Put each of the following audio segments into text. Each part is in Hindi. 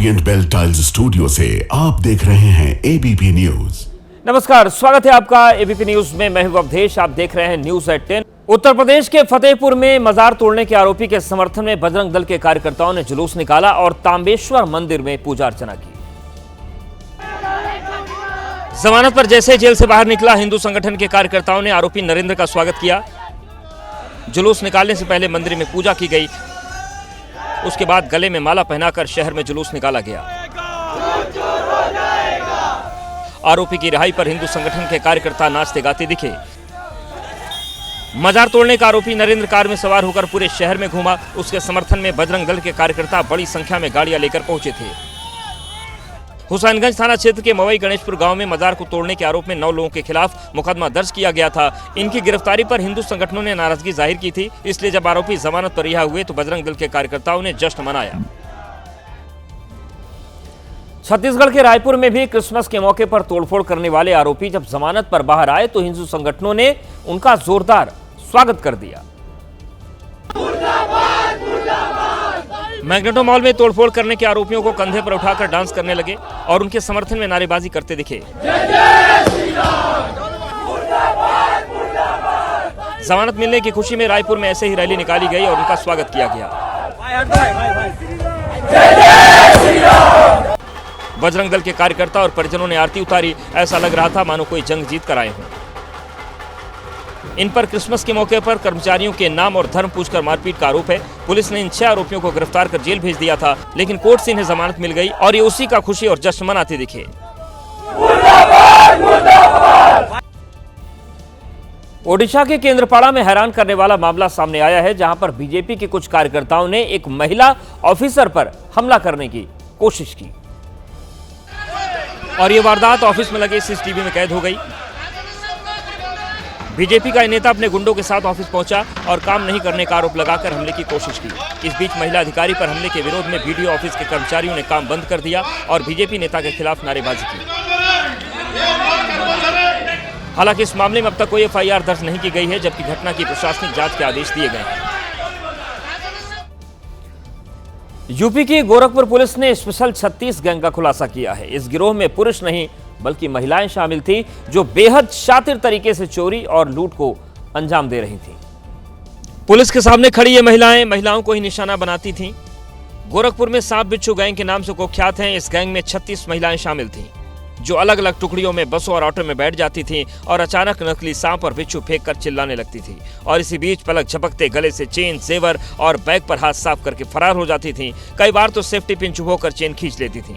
ओरिएंट बेल टाइल्स स्टूडियो से आप देख रहे हैं एबीपी न्यूज। नमस्कार, स्वागत है आपका एबीपी न्यूज में। मैं हूं अवधेश, आप देख रहे हैं न्यूज एट 10। उत्तर प्रदेश के फतेहपुर में मजार तोड़ने के आरोपी के समर्थन में बजरंग दल के कार्यकर्ताओं ने जुलूस निकाला और तांबेश्वर मंदिर में पूजा अर्चना की। जमानत पर जैसे जेल से बाहर निकला हिंदू संगठन के कार्यकर्ताओं ने आरोपी नरेंद्र का स्वागत किया। जुलूस निकालने से पहले मंदिर में पूजा की गई। उसके बाद गले में माला पहनाकर शहर में जुलूस निकाला गया। आरोपी की रिहाई पर हिंदू संगठन के कार्यकर्ता नाचते गाते दिखे। मजार तोड़ने का आरोपी नरेंद्र कार में सवार होकर पूरे शहर में घूमा। उसके समर्थन में बजरंग दल के कार्यकर्ता बड़ी संख्या में गाड़ियां लेकर पहुंचे थे। हुसैनगंज थाना क्षेत्र के मवई गणेशपुर गांव में मजार को तोड़ने के आरोप में 9 लोगों के खिलाफ मुकदमा दर्ज किया गया था। इनकी गिरफ्तारी पर हिंदू संगठनों ने नाराजगी जाहिर की थी। इसलिए जब आरोपी जमानत पर रिहा हुए तो बजरंग दल के कार्यकर्ताओं ने जश्न मनाया। छत्तीसगढ़ के रायपुर में भी क्रिसमस के मौके पर तोड़फोड़ करने वाले आरोपी जब जमानत पर बाहर आए तो हिंदू संगठनों ने उनका जोरदार स्वागत कर दिया। मैग्नेटो मॉल में तोड़फोड़ करने के आरोपियों को कंधे पर उठाकर डांस करने लगे और उनके समर्थन में नारेबाजी करते दिखे। जमानत मिलने की खुशी में रायपुर में ऐसे ही रैली निकाली गई और उनका स्वागत किया गया। बजरंग दल के कार्यकर्ता और परिजनों ने आरती उतारी। ऐसा लग रहा था मानो कोई जंग जीत कर आए हों। इन पर क्रिसमस के मौके पर कर्मचारियों के नाम और धर्म पूछकर मारपीट का आरोप है। पुलिस ने इन 6 आरोपियों को गिरफ्तार कर जेल भेज दिया था, लेकिन कोर्ट से इन्हें जमानत मिल गई और ये उसी का खुशी और जश्न मनाते दिखे। ओडिशा के केंद्रपाड़ा में हैरान करने वाला मामला सामने आया है, जहां पर बीजेपी के कुछ कार्यकर्ताओं ने एक महिला ऑफिसर पर हमला करने की कोशिश की और ये वारदात ऑफिस में लगे सीसीटीवी में कैद हो गई। बीजेपी का नेता अपने गुंडों के साथ ऑफिस पहुंचा और काम नहीं करने का आरोप लगाकर हमले की कोशिश की। इस बीच महिला अधिकारी पर हमले के विरोध में बीडीओ ऑफिस के कर्मचारियों ने काम बंद कर दिया और बीजेपी नेता के खिलाफ नारेबाजी की। हालांकि इस मामले में अब तक कोई एफआईआर दर्ज नहीं की गई है, जबकि घटना की प्रशासनिक जांच के आदेश दिए गए हैं। यूपी की गोरखपुर पुलिस ने स्पेशल 36 गैंग का खुलासा किया है। इस गिरोह में पुरुष नहीं बल्कि महिलाएं शामिल थी, जो बेहद शातिर तरीके से चोरी और लूट को अंजाम दे रही थीं। पुलिस के सामने खड़ी ये महिलाओं को ही निशाना बनाती थीं। गोरखपुर में सांप बिच्छू गैंग के नाम से कुख्यात हैं। इस गैंग में 36 महिलाएं शामिल थीं, जो अलग अलग टुकड़ियों में बसों और ऑटो में बैठ जाती थीं और अचानक नकली सांप और बिच्छू फेंक कर चिल्लाने लगती थी और इसी बीच पलक झपकते गले से चेन, जेवर और बैग पर हाथ साफ करके फरार हो जाती थीं। कई बार तो सेफ्टी पिन चुभोकर चेन खींच लेती थीं।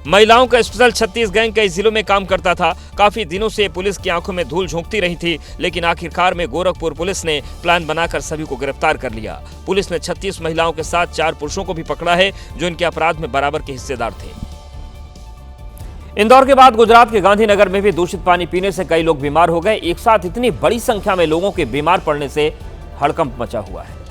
महिलाओं का स्पेशल 36 गैंग कई जिलों में काम करता था। काफी दिनों से पुलिस की आंखों में धूल झोंकती रही थी, लेकिन आखिरकार में गोरखपुर पुलिस ने प्लान बनाकर सभी को गिरफ्तार कर लिया। पुलिस ने 36 महिलाओं के साथ 4 पुरुषों को भी पकड़ा है, जो इनके अपराध में बराबर के हिस्सेदार थे। इंदौर के बाद गुजरात के गांधीनगर में भी दूषित पानी पीने से कई लोग बीमार हो गए। एक साथ इतनी बड़ी संख्या में लोगों के बीमार पड़ने से हड़कंप मचा हुआ है।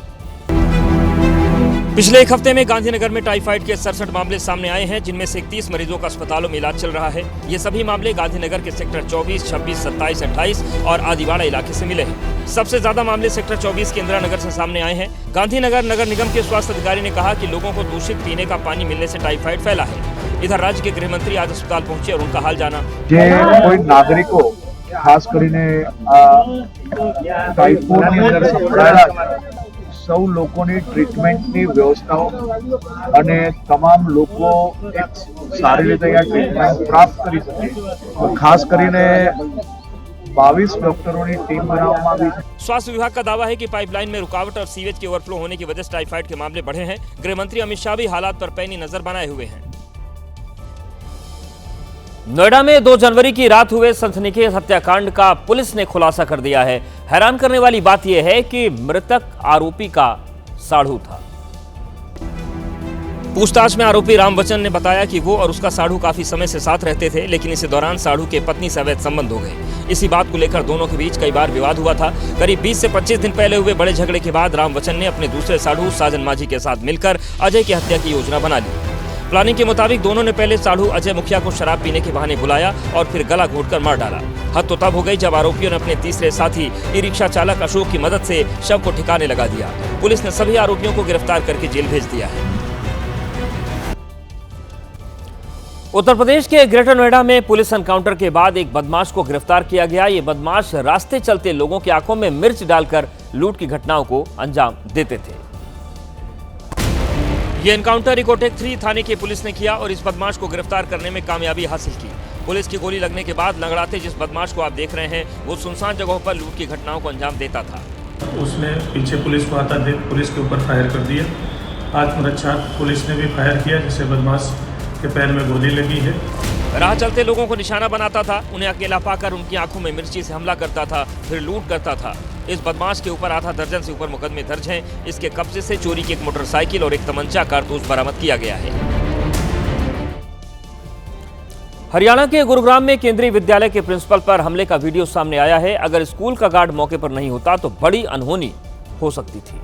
पिछले एक हफ्ते में गांधीनगर में टाइफाइड के 67 मामले सामने आए हैं, जिनमें से 31 मरीजों का अस्पतालों में इलाज चल रहा है। ये सभी मामले गांधीनगर के सेक्टर 24, 26, 27, 28 और आदिवाड़ा इलाके से मिले हैं। सबसे ज्यादा मामले सेक्टर 24 के इंदिरा नगर से सामने आए हैं। गांधीनगर नगर निगम के स्वास्थ्य अधिकारी ने कहा कि लोगों को दूषित पीने का पानी मिलने से टाइफाइड फैला है। इधर राज्य के गृह मंत्री आज अस्पताल पहुंचे और उनका हाल जाना। कोई नागरिको खास કરીને टाइफोइडની અંદર સંકળાયેલા સૌ લોકોની ટ્રીટમેન્ટની વ્યવસ્થાઓ અને તમામ લોકો એક સારી રીતે આ ટ્રીટમેન્ટ પ્રાપ્ત કરી શકે, ખાસ કરીને 22 ડોક્ટરોની ટીમ બનાવવામાં આવી છે। स्वास्थ्य विभाग का दावा है कि पाइपलाइन में रुकावट और सीवेज के ओवरफ्लो होने की वजह से टाइफाइड के मामले बढ़े हैं। गृह मंत्री अमित शाह भी हालात पर पैनी नजर बनाए हुए हैं। नोएडा में 2 जनवरी की रात हुए सनसनीखेज हत्याकांड का पुलिस ने खुलासा कर दिया है। हैरान करने वाली बात यह है कि मृतक आरोपी का साढ़ू था। पूछताछ में आरोपी रामवचन ने बताया कि वो और उसका साढ़ू काफी समय से साथ रहते थे, लेकिन इसी दौरान साढ़ू के पत्नी से अवैध संबंध हो गए। इसी बात को लेकर दोनों के बीच कई बार विवाद हुआ था। करीब 20 से 25 दिन पहले हुए बड़े झगड़े के बाद रामवचन ने अपने दूसरे साढ़ू साजन माझी के साथ मिलकर अजय की हत्या की योजना बना ली। प्लानिंग के मुताबिक दोनों ने पहले साढ़ू अजय मुखिया को शराब पीने के बहाने बुलाया और फिर गला घोंटकर मार डाला। हद तो तब हो गई जब आरोपियों ने अपने तीसरे साथी ई रिक्शा चालक अशोक की मदद से शव को ठिकाने लगा दिया। पुलिस ने सभी आरोपियों को गिरफ्तार करके जेल भेज दिया है। उत्तर प्रदेश के ग्रेटर नोएडा में पुलिस एनकाउंटर के बाद एक बदमाश को गिरफ्तार किया गया। ये बदमाश रास्ते चलते लोगों की आंखों में मिर्च डालकर लूट की घटनाओं को अंजाम देते थे। ये एनकाउंटर इकोटेक 3 थाने की पुलिस ने किया और इस बदमाश को गिरफ्तार करने में कामयाबी हासिल की। पुलिस की गोली लगने के बाद लंगड़ाते जिस बदमाश को आप देख रहे हैं, वो सुनसान जगहों पर लूट की घटनाओं को अंजाम देता था। उसने पीछे पुलिस को आता देख पुलिस के ऊपर फायर कर दिया। आत्मरक्षा पुलिस ने भी फायर किया, जिससे बदमाश के पैर में गोली लगी है। राह चलते लोगों को निशाना बनाता था, उन्हें अकेला पाकर उनकी आंखों में मिर्ची से हमला करता था, फिर लूट करता था। इस बदमाश के ऊपर आधा दर्जन से ऊपर मुकदमे दर्ज हैं। इसके कब्जे से चोरी की एक मोटरसाइकिल और एक तमंचा कारतूस बरामद किया गया है। हरियाणा के गुरुग्राम में केंद्रीय विद्यालय के प्रिंसिपल पर हमले का वीडियो सामने आया है। अगर स्कूल का गार्ड मौके पर नहीं होता तो बड़ी अनहोनी हो सकती थी,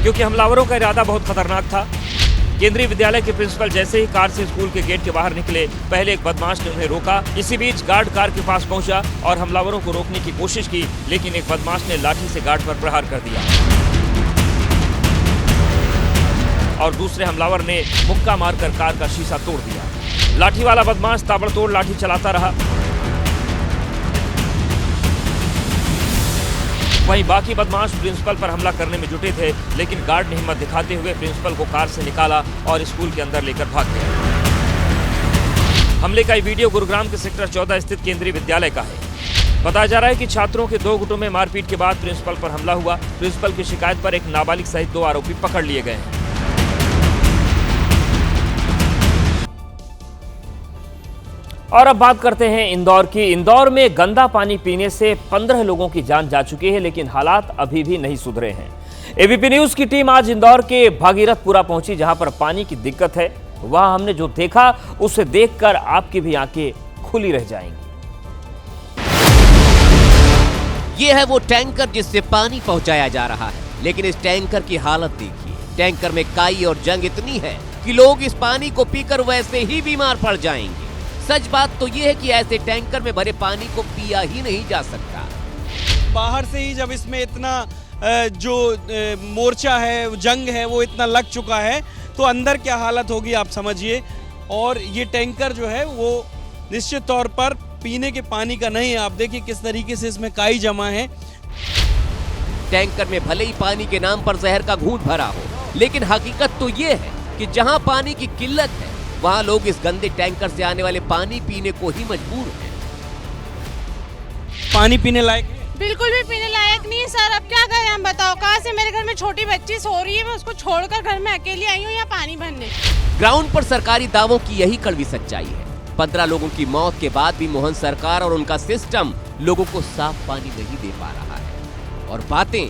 क्योंकि हमलावरों का इरादा बहुत खतरनाक था। केंद्रीय विद्यालय के प्रिंसिपल जैसे ही कार से स्कूल के गेट के बाहर निकले, पहले एक बदमाश ने उन्हें रोका। इसी बीच गार्ड कार के पास पहुंचा और हमलावरों को रोकने की कोशिश की, लेकिन एक बदमाश ने लाठी से गार्ड पर प्रहार कर दिया और दूसरे हमलावर ने मुक्का मारकर कार का शीशा तोड़ दिया। लाठी वाला बदमाश ताबड़तोड़ लाठी चलाता रहा। वहीं बाकी बदमाश प्रिंसिपल पर हमला करने में जुटे थे, लेकिन गार्ड ने हिम्मत दिखाते हुए प्रिंसिपल को कार से निकाला और स्कूल के अंदर लेकर भाग गया। हमले का ये वीडियो गुरुग्राम के सेक्टर 14 स्थित केंद्रीय विद्यालय का है। बताया जा रहा है कि छात्रों के 2 गुटों में मारपीट के बाद प्रिंसिपल पर हमला हुआ। प्रिंसिपल की शिकायत पर एक नाबालिग सहित 2 आरोपी पकड़ लिए गए हैं। और अब बात करते हैं इंदौर की। इंदौर में गंदा पानी पीने से 15 लोगों की जान जा चुकी है, लेकिन हालात अभी भी नहीं सुधरे हैं। एबीपी न्यूज की टीम आज इंदौर के भागीरथपुरा पहुंची, जहां पर पानी की दिक्कत है। वहां हमने जो देखा उसे देखकर आपकी भी आंखें खुली रह जाएंगी। ये है वो टैंकर जिससे पानी पहुंचाया जा रहा है, लेकिन इस टैंकर की हालत देखिए। टैंकर में काई और जंग इतनी है कि लोग इस पानी को पीकर वैसे ही बीमार पड़ जाएंगे। सच बात तो ये है कि ऐसे टैंकर में भरे पानी को पिया ही नहीं जा सकता। बाहर से ही जब इसमें इतना जो मोर्चा है, जंग है, वो इतना लग चुका है, तो अंदर क्या हालत होगी आप समझिए। और ये टैंकर जो है वो निश्चित तौर पर पीने के पानी का नहीं है। आप देखिए किस तरीके से इसमें काई जमा है। टैंकर में भले ही पानी के नाम पर जहर का घूंट भरा हो, लेकिन हकीकत तो ये है कि जहां पानी की किल्लत है, वहां लोग इस गंदे टैंकर से आने वाले पानी पीने को ही मजबूर हैं। पानी पीने लायक बिल्कुल भी पीने लायक नहीं है सर। अब क्या करें हम, बताओ। कहाँ से मेरे घर में छोटी बच्ची सो रही है, मैं उसको छोड़कर घर में अकेली आई हूँ यहाँ पानी भरने। ग्राउंड पर सरकारी दावों की यही कड़वी सच्चाई है। 15 लोगों की मौत के बाद भी मोहन सरकार और उनका सिस्टम लोगों को साफ पानी नहीं दे पा रहा है और बातें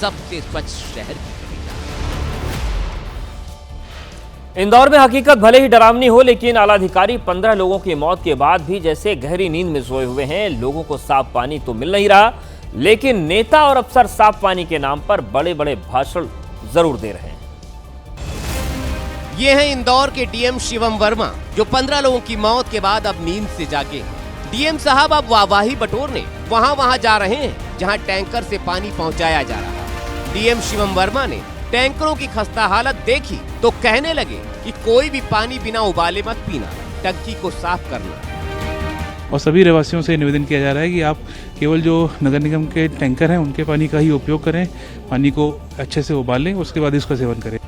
सबसे स्वच्छ शहर की। इंदौर में हकीकत भले ही डरावनी हो, लेकिन आलाधिकारी 15 लोगों की मौत के बाद भी जैसे गहरी नींद में सोए हुए हैं। लोगों को साफ पानी तो मिल नहीं रहा, लेकिन नेता और अफसर साफ पानी के नाम पर बड़े बड़े भाषण जरूर दे रहे हैं। ये हैं इंदौर के डीएम शिवम वर्मा, जो 15 लोगों की मौत के बाद अब नींद से जागे। डीएम साहब अब वाहवाही बटोरने वहां जा रहे हैं जहां टैंकर से पानी पहुंचाया जा रहा है। डीएम शिवम वर्मा ने टैंकरों की खस्ता हालत देखी तो कहने लगे कि कोई भी पानी बिना उबाले मत पीना, टंकी को साफ करना। और सभी रहवासियों से निवेदन किया जा रहा है कि आप केवल जो नगर निगम के टैंकर हैं उनके पानी का ही उपयोग करें, पानी को अच्छे से उबालें, उसके बाद इसका सेवन करें।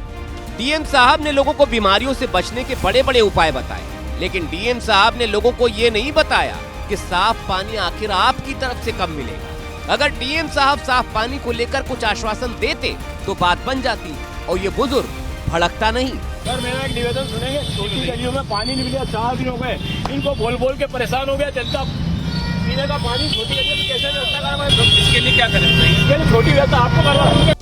डीएम साहब ने लोगों को बीमारियों से बचने के बड़े बड़े उपाय बताए, लेकिन डीएम साहब ने लोगों को ये नहीं बताया कि साफ पानी आखिर आपकी तरफ से कब मिलेगा। अगर डीएम साहब साफ पानी को लेकर कुछ आश्वासन देते तो बात बन जाती और ये बुजुर्ग भड़कता नहीं। सर मेरा एक निवेदन सुनेंगे, छोटी गलियों में पानी नहीं मिला, 4 दिन हो गए, इनको बोल बोल के परेशान हो गया जनता। पीने का पानी छोटी गलियों में कैसे व्यवस्था करवाएं? इसके लिए क्या करें? इसके लिए छोटी व्यवस्था आपको करवा।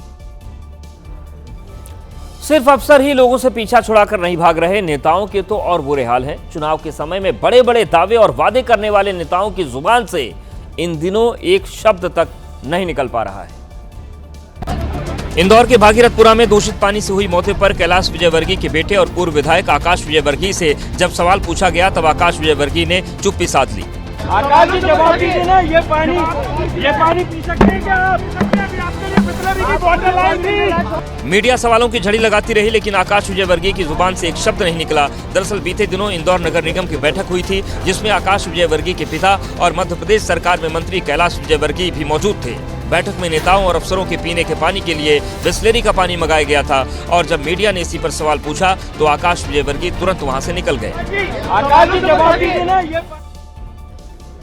सिर्फ अफसर ही लोगों से पीछा छुड़ाकर नहीं भाग रहे, नेताओं के तो और बुरे हाल हैं। चुनाव के समय में बड़े बड़े दावे और वादे करने वाले नेताओं की जुबान से इन दिनों एक शब्द तक नहीं निकल पा रहा है। इंदौर के भागीरथपुरा में दूषित पानी से हुई मौत पर कैलाश विजयवर्गीय के बेटे और पूर्व विधायक आकाश विजयवर्गीय से जब सवाल पूछा गया, तब आकाश विजयवर्गीय ने चुप्पी साध ली आकाश जी जवाब दीजिए ना, ये पानी पी सकते हैं क्या आप? आपके लिए बिस्लरी की बोतल आई थी। मीडिया सवालों की झड़ी लगाती रही, लेकिन आकाश विजयवर्गीय की जुबान से एक शब्द नहीं निकला। दरअसल बीते दिनों इंदौर नगर निगम की बैठक हुई थी, जिसमें आकाश विजयवर्गीय के पिता और मध्य प्रदेश सरकार में मंत्री कैलाश विजयवर्गीय भी मौजूद थे। बैठक में नेताओं और अफसरों के पीने के पानी के लिए बिस्लेरी का पानी मंगाया गया था, और जब मीडिया ने इसी पर सवाल पूछा तो आकाश विजयवर्गीय तुरंत वहां से निकल गए। आकाश जी जवाब दीजिए ना, ये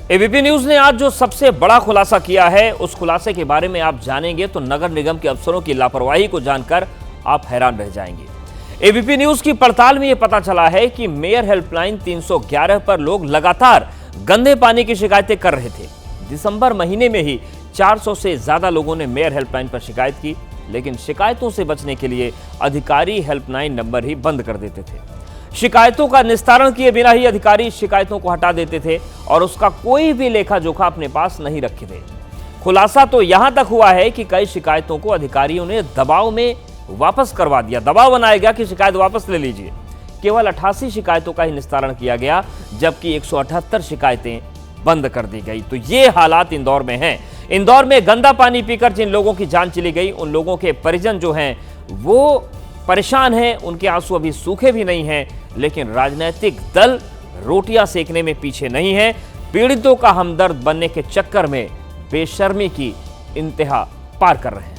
एबीपी न्यूज ने आज जो सबसे बड़ा खुलासा किया है, उस खुलासे के बारे में आप जानेंगे तो नगर निगम के अफसरों की लापरवाही को जानकर आप हैरान रह जाएंगे। एबीपी न्यूज की पड़ताल में यह पता चला है कि मेयर हेल्पलाइन 311 पर लोग लगातार गंदे पानी की शिकायतें कर रहे थे। दिसंबर महीने में ही 400 से ज्यादा लोगों ने मेयर हेल्पलाइन पर शिकायत की, लेकिन शिकायतों से बचने के लिए अधिकारी हेल्पलाइन नंबर ही बंद कर देते थे। शिकायतों का निस्तारण किए बिना ही अधिकारी शिकायतों को हटा देते थे और उसका कोई भी लेखा जोखा अपने पास नहीं रखे थे। खुलासा तो यहां तक हुआ है कि कई शिकायतों को अधिकारियों ने दबाव में वापस करवा दिया, दबाव बनाया गया कि शिकायत वापस ले लीजिए। केवल 88 शिकायतों का ही निस्तारण किया गया, जबकि 178 शिकायतें बंद कर दी गई। तो ये हालात इंदौर में हैं। इंदौर में गंदा पानी पीकर जिन लोगों की जान चली गई, उन लोगों के परिजन जो हैं वो परेशान हैं, उनके आंसू अभी सूखे भी नहीं हैं, लेकिन राजनीतिक दल रोटियां सेकने में पीछे नहीं है। पीड़ितों का हमदर्द बनने के चक्कर में बेशर्मी की इंतहा पार कर रहे हैं।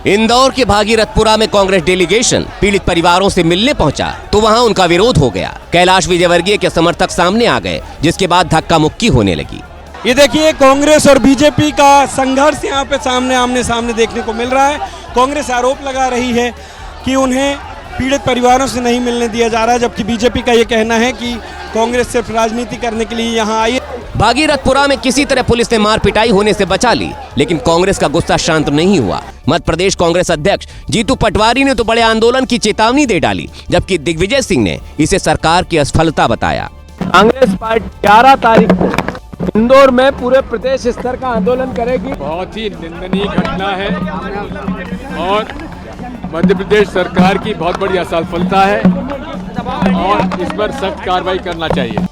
इंदौर के भागीरथपुरा में कांग्रेस डेलीगेशन पीड़ित परिवारों से मिलने पहुंचा तो वहां उनका विरोध हो गया। कैलाश विजयवर्गीय के समर्थक सामने आ गए, जिसके बाद धक्का मुक्की होने लगी। ये देखिए, कांग्रेस और बीजेपी का संघर्ष यहाँ पे आमने सामने देखने को मिल रहा है। कांग्रेस आरोप लगा रही है कि उन्हें पीड़ित परिवारों से नहीं मिलने दिया जा रहा है, जबकि बीजेपी का ये कहना है कि कांग्रेस सिर्फ राजनीति करने के लिए यहाँ आई है। भागीरथपुरा में किसी तरह पुलिस ने मार पिटाई होने से बचा ली, लेकिन कांग्रेस का गुस्सा शांत नहीं हुआ। मध्य प्रदेश कांग्रेस अध्यक्ष जीतू पटवारी ने तो बड़े आंदोलन की चेतावनी दे डाली, जबकि दिग्विजय सिंह ने इसे सरकार की असफलता बताया। कांग्रेस पार्टी 11 तारीख को इंदौर में पूरे प्रदेश स्तर का आंदोलन करेगी। बहुत ही निंदनीय घटना है और मध्य प्रदेश सरकार की बहुत बड़ी असफलता है और इस पर सख्त कार्रवाई करना चाहिए।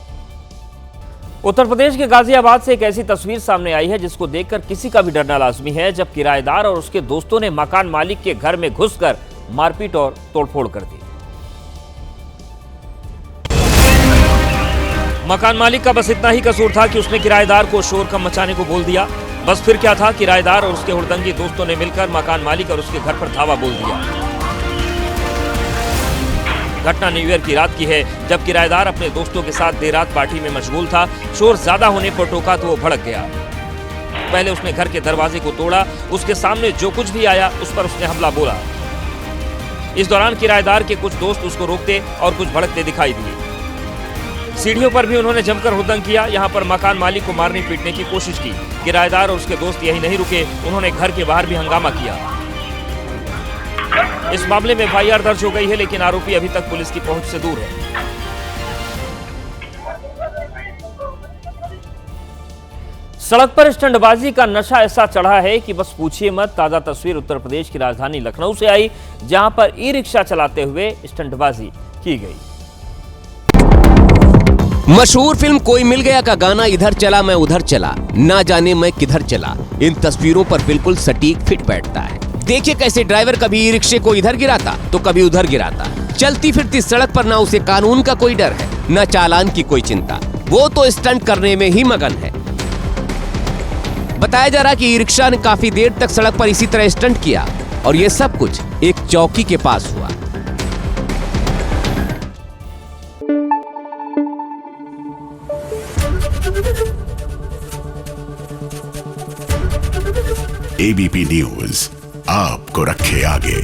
उत्तर प्रदेश के गाजियाबाद से एक ऐसी तस्वीर सामने आई है जिसको देखकर किसी का भी डरना लाजमी है, जब किराएदार और उसके दोस्तों ने मकान मालिक के घर में घुसकर मारपीट और तोड़फोड़ कर दी। मकान मालिक का बस इतना ही कसूर था कि उसने किराएदार को शोर कम मचाने को बोल दिया। बस फिर क्या था, किराएदार और उसके हुड़दंगी दोस्तों ने मिलकर मकान मालिक और उसके घर पर धावा बोल दिया। घटना न्यू ईयर की रात की है, जब किराएदार अपने दोस्तों के साथ देर रात पार्टी में मशगूल था। शोर ज्यादा होने पर टोका तो वो भड़क गया। पहले उसने घर के दरवाजे को तोड़ा, उसके सामने जो कुछ भी आया उस पर उसने हमला बोला। इस दौरान किराएदार के कुछ दोस्त उसको रोकते और कुछ भड़कते दिखाई दिए। सीढ़ियों पर भी उन्होंने जमकर हुड़दंग किया। यहाँ पर मकान मालिक को मारने पीटने की कोशिश की। किराएदार और उसके दोस्त यही नहीं रुके, उन्होंने घर के बाहर भी हंगामा किया। इस मामले में एफआईआर दर्ज हो गई है, लेकिन आरोपी अभी तक पुलिस की पहुंच से दूर है। सड़क पर स्टंटबाजी का नशा ऐसा चढ़ा है कि बस पूछिए मत। ताजा तस्वीर उत्तर प्रदेश की राजधानी लखनऊ से आई, जहां पर ई रिक्शा चलाते हुए स्टंटबाजी की गई। मशहूर फिल्म कोई मिल गया का गाना इधर चला मैं उधर चला, ना जाने मैं किधर चला, इन तस्वीरों पर बिल्कुल सटीक फिट बैठता है। देखिए कैसे ड्राइवर कभी ई रिक्शे को इधर गिराता तो कभी उधर गिराता। चलती फिरती सड़क पर ना उसे कानून का कोई डर है, ना चालान की कोई चिंता। वो तो स्टंट करने में ही मगन है। बताया जा रहा कि ई रिक्शा ने काफी देर तक सड़क पर इसी तरह स्टंट किया और ये सब कुछ एक चौकी के पास हुआ। एबीपी न्यूज आपको रखे आगे।